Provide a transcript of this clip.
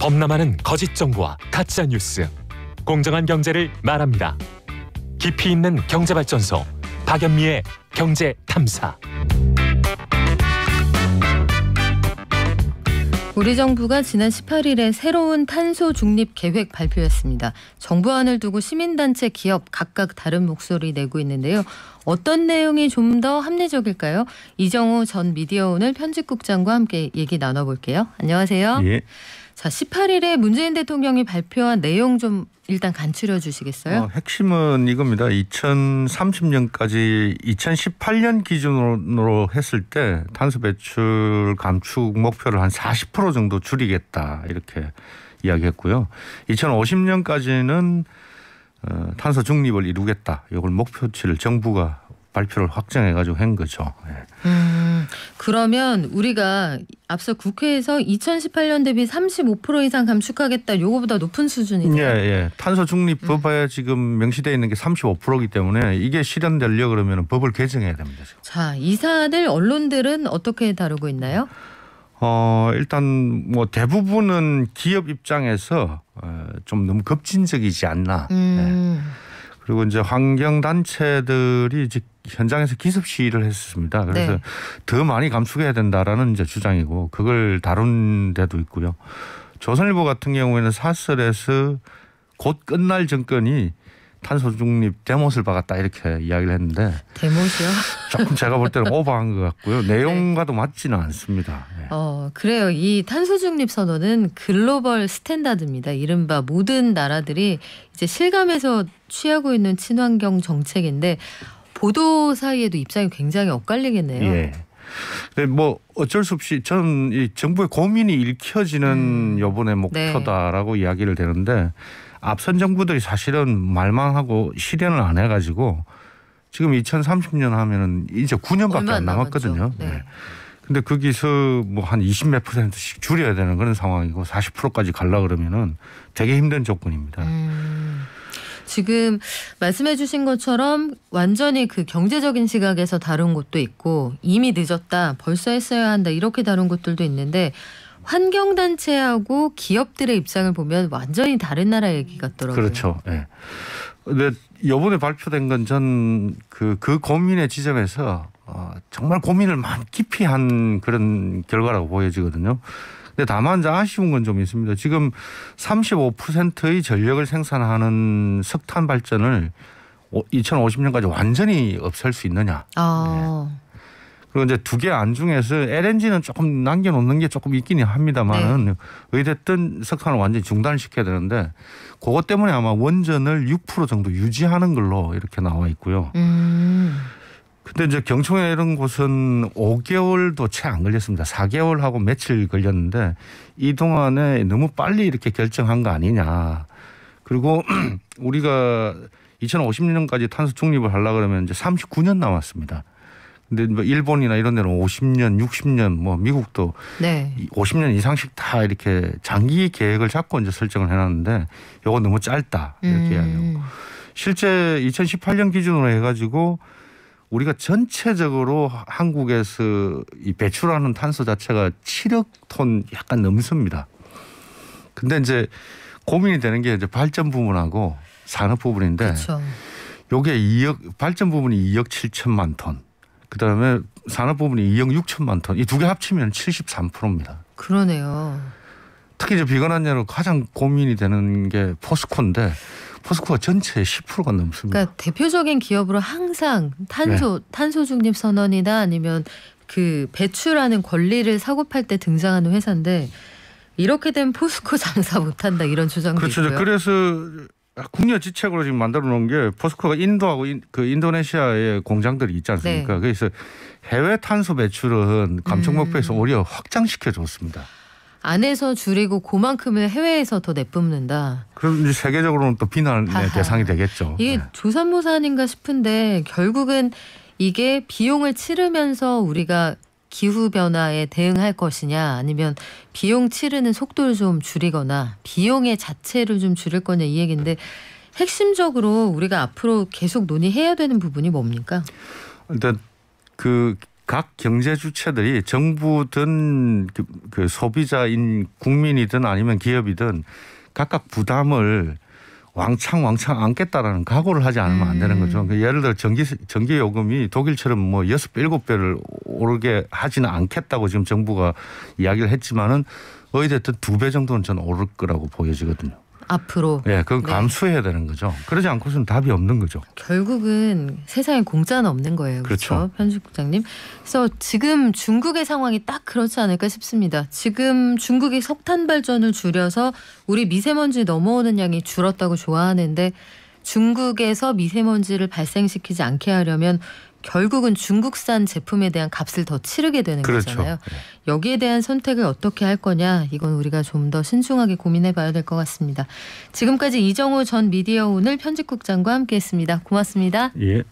범람하는 거짓 정보와 가짜 뉴스, 공정한 경제를 말합니다. 깊이 있는 경제발전소 박연미의 경제탐사. 우리 정부가 지난 18일에 새로운 탄소 중립 계획 발표했습니다. 정부안을 두고 시민단체, 기업 각각 다른 목소리 내고 있는데요. 어떤 내용이 좀 더 합리적일까요? 이정우 전 미디어오늘 편집국장과 함께 얘기 나눠볼게요. 안녕하세요. 예. 자, 18일에 문재인 대통령이 발표한 내용 좀 일단 간추려 주시겠어요? 핵심은 이겁니다. 2030년까지 2018년 기준으로 했을 때 탄소 배출 감축 목표를 한 40% 정도 줄이겠다 이렇게 이야기했고요. 2050년까지는 탄소 중립을 이루겠다. 이걸 목표치를 정부가 발표를 확정해가지고 한 거죠. 네. 그러면 우리가 앞서 국회에서 2018년 대비 35% 이상 감축하겠다. 요거보다 높은 수준이네요. 예. 탄소 중립 법에 지금 명시되어 있는 게 35%이기 때문에 이게 실현되려 그러면 법을 개정해야 됩니다. 지금. 자, 이 사안을 언론들은 어떻게 다루고 있나요? 일단 뭐 대부분은 기업 입장에서 좀 너무 급진적이지 않나. 네. 그리고 이제 환경단체들이 이제 현장에서 기습 시위를 했습니다. 그래서 네. 더 많이 감축해야 된다라는 이제 주장이고 그걸 다룬 데도 있고요. 조선일보 같은 경우에는 사설에서 곧 끝날 정권이 탄소 중립 대못을 박았다 이렇게 이야기를 했는데 대못이요? 조금 제가 볼 때는 오버한 것 같고요. 내용과도 맞지는 않습니다. 네. 그래요. 이 탄소 중립 선언은 글로벌 스탠다드입니다. 이른바 모든 나라들이 이제 실감해서 취하고 있는 친환경 정책인데 보도 사이에도 입장이 굉장히 엇갈리겠네요. 예. 근데 뭐 어쩔 수 없이 저는 이 정부의 고민이 읽혀지는 요번의 목표다라고 이야기를 되는데 앞선 정부들이 사실은 말만 하고 실현을 안 해가지고 지금 2030년 하면은 이제 9년밖에 안 남았거든요. 네. 근데 거기서 뭐 한 20 몇 %씩 줄여야 되는 그런 상황이고 40%까지 가려 그러면은 되게 힘든 조건입니다. 지금 말씀해 주신 것처럼 완전히 그 경제적인 시각에서 다룬 것도 있고 이미 늦었다, 벌써 했어야 한다 이렇게 다룬 것들도 있는데 환경단체하고 기업들의 입장을 보면 완전히 다른 나라 얘기 같더라고요. 그렇죠. 네. 근데 이번에 발표된 건 전 그 고민의 지점에서 정말 고민을 많이 깊이 한 그런 결과라고 보여지거든요. 근데 다만 이제 아쉬운 건 좀 있습니다. 지금 35%의 전력을 생산하는 석탄 발전을 2050년까지 완전히 없앨 수 있느냐. 네. 그리고 이제 두 개 안 중에서 LNG는 조금 남겨놓는 게 조금 있기는 합니다만은 의됐든 석탄을 완전히 중단시켜야 되는데 그것 때문에 아마 원전을 6% 정도 유지하는 걸로 이렇게 나와 있고요. 근데 이제 경총에 이런 곳은 5개월도 채 안 걸렸습니다. 4개월하고 며칠 걸렸는데 이 동안에 너무 빨리 이렇게 결정한 거 아니냐. 그리고 우리가 2050년까지 탄소 중립을 하려고 그러면 이제 39년 남았습니다. 근데 뭐 일본이나 이런 데는 50년, 60년, 뭐 미국도 50년 이상씩 다 이렇게 장기 계획을 잡고 이제 설정을 해놨는데 이거 너무 짧다 이렇게 이야기하고 실제 2018년 기준으로 해가지고 우리가 전체적으로 한국에서 이 배출하는 탄소 자체가 7억 톤 약간 넘습니다. 근데 이제 고민이 되는 게 이제 발전 부분하고 산업 부분인데 그렇죠. 요게 발전 부분이 2억 7천만 톤. 그다음에 산업 부분이 2억 6천만 톤. 이 두 개 합치면 73%입니다. 그러네요. 특히 이제 비관한자로 가장 고민이 되는 게 포스코인데 포스코가 전체의 10%가 넘습니다. 그러니까 대표적인 기업으로 항상 탄소 중립 선언이다 아니면 그 배출하는 권리를 사고 팔 때 등장하는 회사인데 이렇게 되면 포스코 장사 못한다 이런 주장도 그렇죠. 있고요. 그래서 국내 지책으로 지금 만들어 놓은 게 포스코가 인도하고 그 인도네시아에 공장들이 있지 않습니까? 그래서 해외 탄소 배출은 감축 목표에서 오히려 확장시켜 줬습니다. 안에서 줄이고 그만큼을 해외에서 더 내뿜는다. 그럼 이제 세계적으로는 또 비난의 대상이 되겠죠. 이게 조삼모사 아닌가 싶은데 결국은 이게 비용을 치르면서 우리가 기후변화에 대응할 것이냐 아니면 비용 치르는 속도를 좀 줄이거나 비용의 자체를 좀 줄일 거냐 이 얘기인데 핵심적으로 우리가 앞으로 계속 논의해야 되는 부분이 뭡니까? 일단 그 각 경제 주체들이 정부든 그 소비자인 국민이든 아니면 기업이든 각각 부담을 왕창 안겠다라는 각오를 하지 않으면 안 되는 거죠. 예를 들어 전기 요금이 독일처럼 뭐 6-7배를 오르게 하지는 않겠다고 지금 정부가 이야기를 했지만은 어찌됐든 2배 정도는 저는 오를 거라고 보여지거든요. 앞으로. 예, 그건 감수해야 되는 거죠. 그러지 않고서는 답이 없는 거죠. 결국은 세상에 공짜는 없는 거예요. 그렇죠. 편집국장님. 그래서 지금 중국의 상황이 딱 그렇지 않을까 싶습니다. 지금 중국이 석탄 발전을 줄여서 우리 미세먼지 넘어오는 양이 줄었다고 좋아하는데 중국에서 미세먼지를 발생시키지 않게 하려면 결국은 중국산 제품에 대한 값을 더 치르게 되는 거잖아요. 여기에 대한 선택을 어떻게 할 거냐, 이건 우리가 좀 더 신중하게 고민해 봐야 될 것 같습니다. 지금까지 이정우 전 미디어오늘 편집국장과 함께했습니다. 고맙습니다. 예.